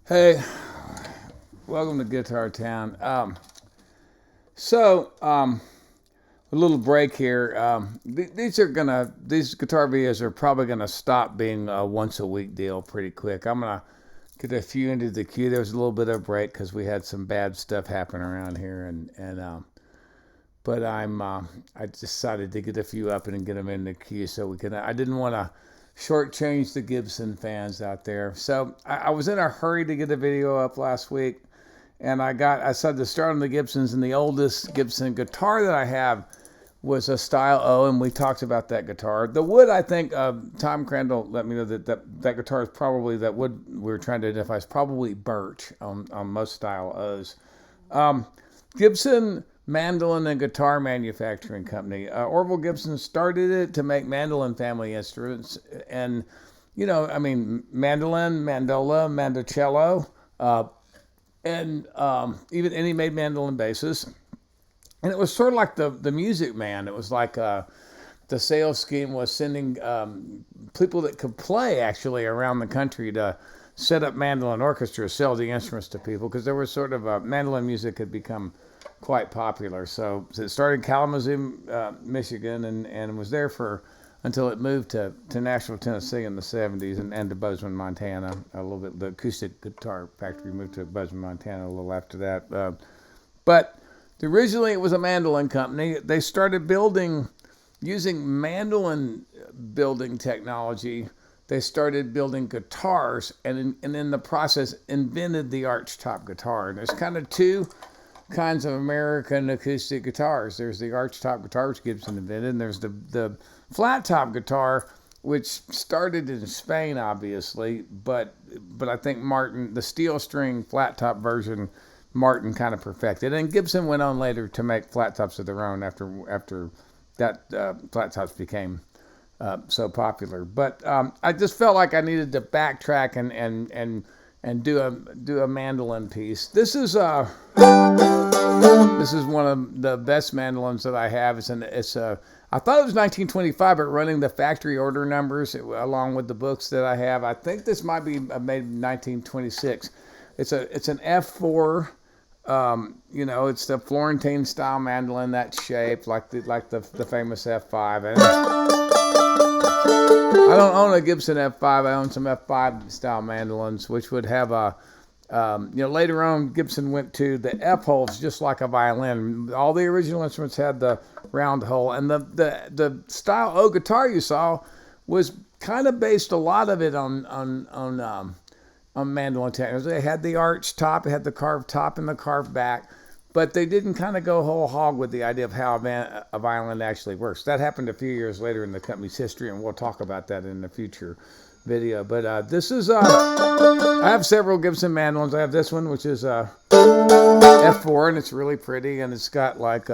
Hey, welcome to Guitar Town. So, a little break here. These guitar videos are probably gonna stop being a once a week deal pretty quick. I'm gonna get a few into the queue. There was a little bit of break because we had some bad stuff happen around here, but I decided to get a few up and get them in the queue so we can. I didn't want to shortchange the Gibson fans out there. So I was in a hurry to get a video up last week, and I started to start on the Gibsons, and the oldest Gibson guitar that I have was a Style O, and we talked about that guitar. The wood, I think, Tom Crandall let me know that guitar is probably, that wood we were trying to identify is probably birch on most Style O's. Gibson Mandolin and Guitar Manufacturing Company. Orville Gibson started it to make mandolin family instruments, and mandolin, mandola, mandocello, and he made mandolin basses. And it was sort of like the Music Man. It was like the sales scheme was sending people that could play actually around the country to set up mandolin orchestras, sell the instruments to people, because there was sort of mandolin music had become quite popular. So it started in Kalamazoo, Michigan, and was there for until it moved to Nashville, Tennessee in the 70s, and to Bozeman, Montana. A little bit, the acoustic guitar factory moved to Bozeman, Montana a little after that. But originally it was a mandolin company. They started using mandolin building technology. They started building guitars, and in the process invented the archtop guitar. And there's kind of two kinds of American acoustic guitars. There's the archtop guitar, which Gibson invented, and there's the flat top guitar, which started in Spain, obviously, but I think Martin, the steel string flat top version, Martin kind of perfected, and Gibson went on later to make flat tops of their own after that flat tops became so popular. But I just felt like I needed to backtrack and do a mandolin piece. This is one of the best mandolins that I have. I thought it was 1925, but running the factory order numbers along with the books that I have, I think this might be made in 1926. It's an F4. It's the Florentine style mandolin, that shape, like the famous F5. And I don't own a Gibson F5. I own some F5 style mandolins, which would have later on Gibson went to the F holes just like a violin. All the original instruments had the round hole, and the Style O guitar you saw was kind of based a lot of it on mandolin techniques. They had the arch top, it had the carved top and the carved back, but they didn't kind of go whole hog with the idea of how a violin actually works. That happened a few years later in the company's history, and we'll talk about that in a future video. But this is, I have several Gibson mandolins. I have this one, which is F4, and it's really pretty, and it's got like,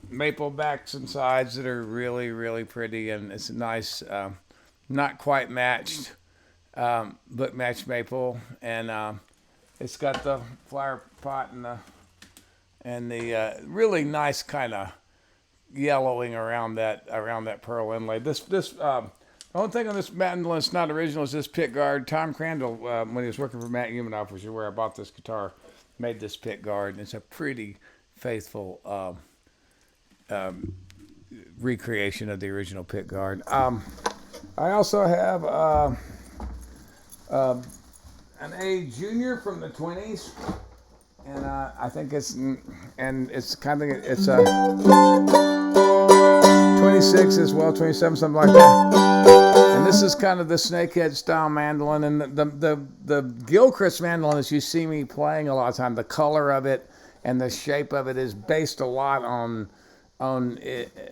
maple backs and sides that are really, really pretty, and it's nice, not quite matched, but matched maple, and it's got the flower pot and the really nice kind of yellowing around that pearl inlay. The only thing on this mandolin that's not original is this pick guard. Tom Crandall, when he was working for Matt Humanoff, which is where I bought this guitar, made this pick guard, and it's a pretty faithful recreation of the original pick guard. I also have an A Junior from the 20s, and I think it's a 26 as well, 27, something like that. And this is kind of the snakehead style mandolin, and the Gilchrist mandolin, as you see me playing a lot of time, the color of it and the shape of it is based a lot on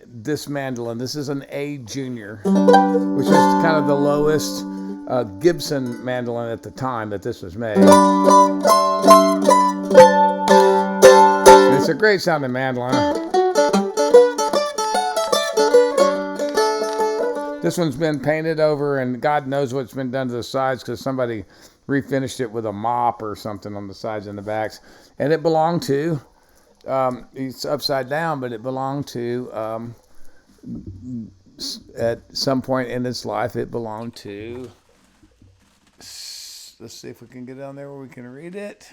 this mandolin. This is an A Junior, which is kind of the lowest Gibson mandolin at the time that this was made. And it's a great sounding mandolin. This one's been painted over, and God knows what's been done to the sides, because somebody refinished it with a mop or something on the sides and the backs. And it belonged to, it's upside down, but it belonged to, at some point in its life, it belonged to let's see if we can get down there where we can read it.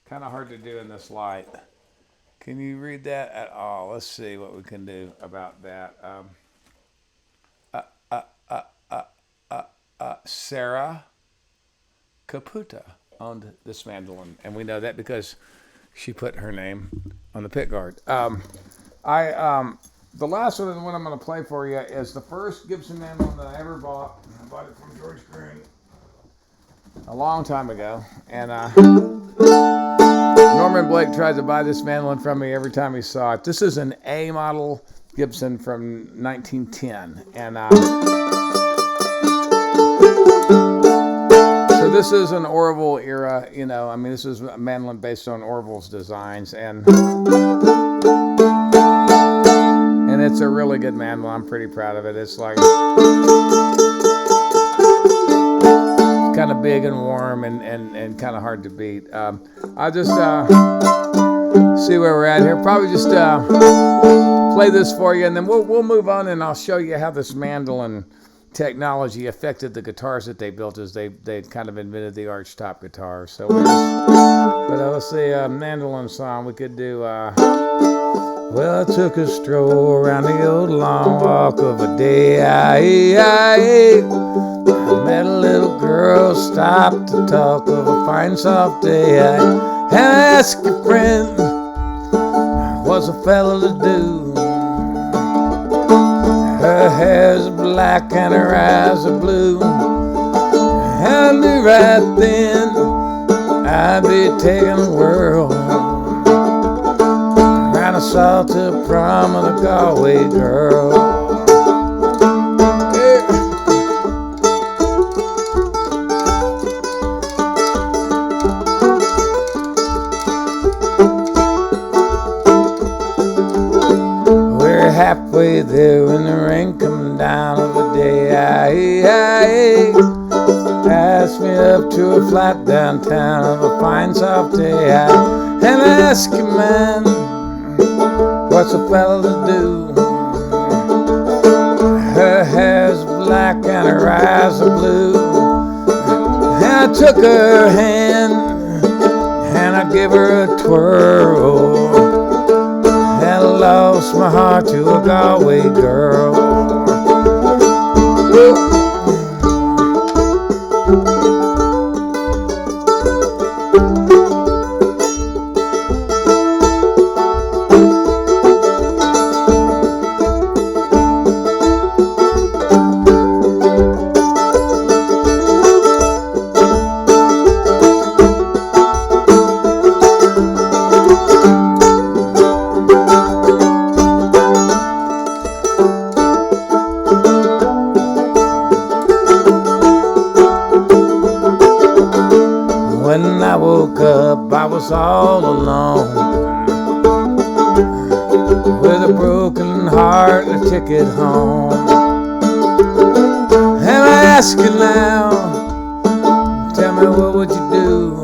Kind of hard to do in this light. Can you read that at all? Let's see what we can do about that. Sarah Caputa owned this mandolin, and we know that because she put her name on the pick guard. The last one, the one I'm going to play for you, is the first Gibson mandolin that I ever bought. I bought it from George Green a long time ago, and Norman Blake tried to buy this mandolin from me every time he saw it. This is an A model Gibson from 1910, and so this is an Orville era. You know, I mean, this is a mandolin based on Orville's designs, and it's a really good mandolin. I'm pretty proud of it. It's like kind of big and warm and kind of hard to beat. I'll just see where we're at here. Probably just play this for you, and then we'll move on, and I'll show you how this mandolin technology affected the guitars that they built as they kind of invented the archtop guitar. So let's see, a mandolin song we could do. Well, I took a stroll around the old long walk of a day. I met a little girl, stopped to talk of a fine soft day. I asked a friend, what's a fella to do? Her hair's black and her eyes are blue. And I knew right then I'd be taking the world. Ran a salt to prom with a Galway girl. We're halfway there when the rain come down of a day. I asked me up to a flat downtown of a fine soft day. And I asked a man, what's a fella to do? Her hair's black and her eyes are blue. And I took her hand and I gave her a twirl. And I lost my heart to a Galway girl. When I woke up, I was all alone, with a broken heart and a ticket home. And I ask you now, tell me what would you do?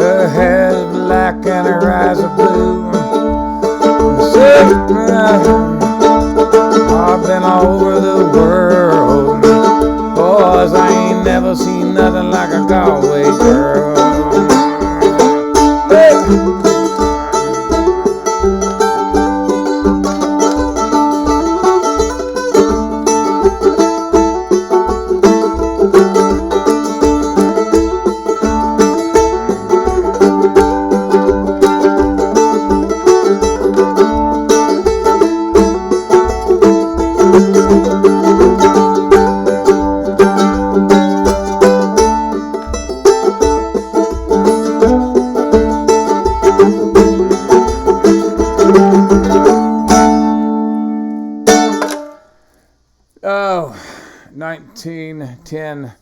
Her hair's black and her eyes are blue. I've been all over the world, boys, I ain't never seen nothing like a Galway girl. Hey! Oh, 1910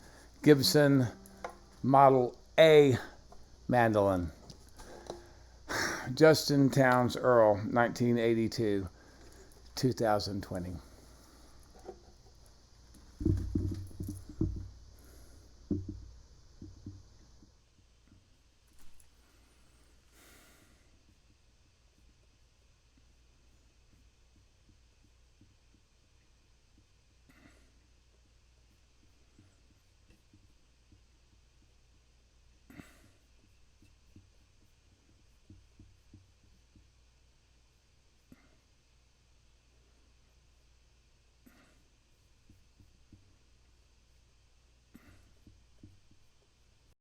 Gibson Model A Mandolin. Justin Townes Earle, 1982, 2020.